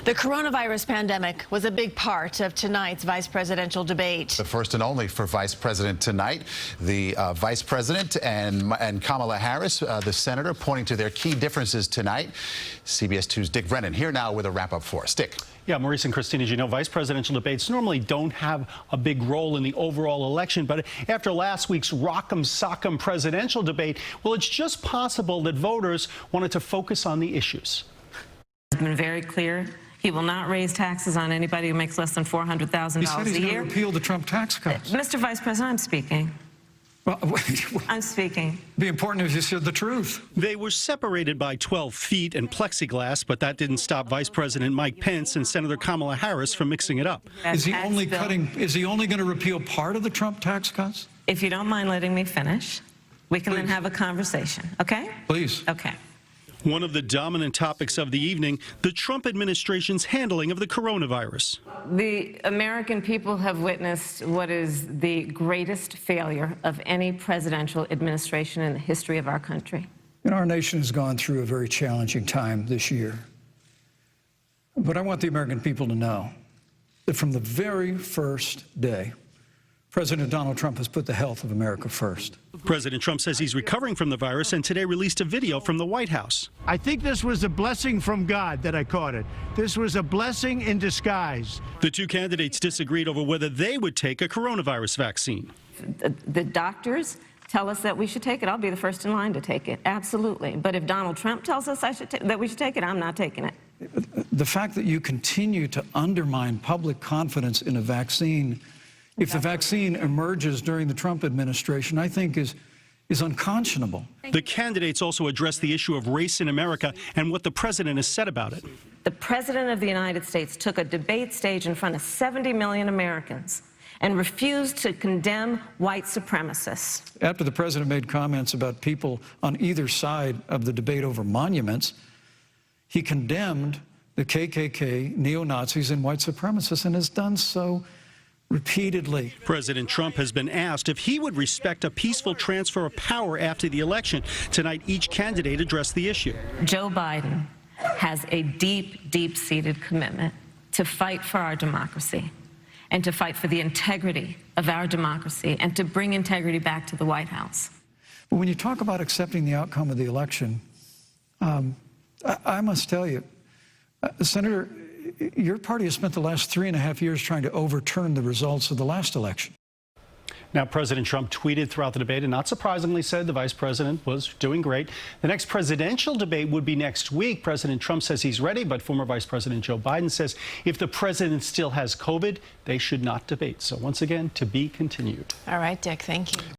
The coronavirus pandemic was a big part of tonight's vice presidential debate. The first and only for vice president tonight. The vice president and Kamala Harris, the senator, pointing to their key differences tonight. CBS 2's Dick Brennan here now with a wrap-up for us. Dick. Yeah, Maurice and Christine, as you know, vice presidential debates normally don't have a big role in the overall election. But after last week's rock'em sock'em presidential debate, well, it's just possible that voters wanted to focus on the issues. It's been very clear. He will not raise taxes on anybody who makes less than $400,000 a year. He said he's going to repeal the Trump tax cuts. Mr. Vice President, I'm speaking. Well, I'm speaking. It'd be important if you said the truth. They were separated by 12 feet and plexiglass, but that didn't stop Vice President Mike Pence and Senator Kamala Harris from mixing it up. Is he only going to repeal part of the Trump tax cuts? If you don't mind letting me finish, we can then have a conversation, okay? Please. Okay. One of the dominant topics of the evening, the Trump administration's handling of the coronavirus. The American people have witnessed what is the greatest failure of any presidential administration in the history of our country. And our nation has gone through a very challenging time this year. But I want the American people to know that from the very first day, President Donald Trump has put the health of America first. President Trump says he's recovering from the virus and today released a video from the White House. I think this was a blessing from God that I caught it. This was a blessing in disguise. The two candidates disagreed over whether they would take a coronavirus vaccine. The doctors tell us that we should take it. I'll be the first in line to take it, absolutely. But if Donald Trump tells us that we should take it, I'm not taking it. The fact that you continue to undermine public confidence in a vaccine, if the vaccine emerges during the Trump administration, I think is unconscionable. The candidates also addressed the issue of race in America and what the president has said about it. The president of the United States took a debate stage in front of 70 million Americans and refused to condemn white supremacists. After the president made comments about people on either side of the debate over monuments, he condemned the KKK, neo-Nazis, and white supremacists, and has done so repeatedly. President Trump has been asked if he would respect a peaceful transfer of power after the election. Tonight, each candidate addressed the issue. Joe Biden has a deep, deep-seated commitment to fight for our democracy and to fight for the integrity of our democracy and to bring integrity back to the White House. But when you talk about accepting the outcome of the election, I must tell you, Senator, your party has spent the last 3.5 years trying to overturn the results of the last election. Now, President Trump tweeted throughout the debate and not surprisingly said the vice president was doing great. The next presidential debate would be next week. President Trump says he's ready, but former Vice President Joe Biden says if the president still has COVID, they should not debate. So once again, to be continued. All right, Dick, thank you.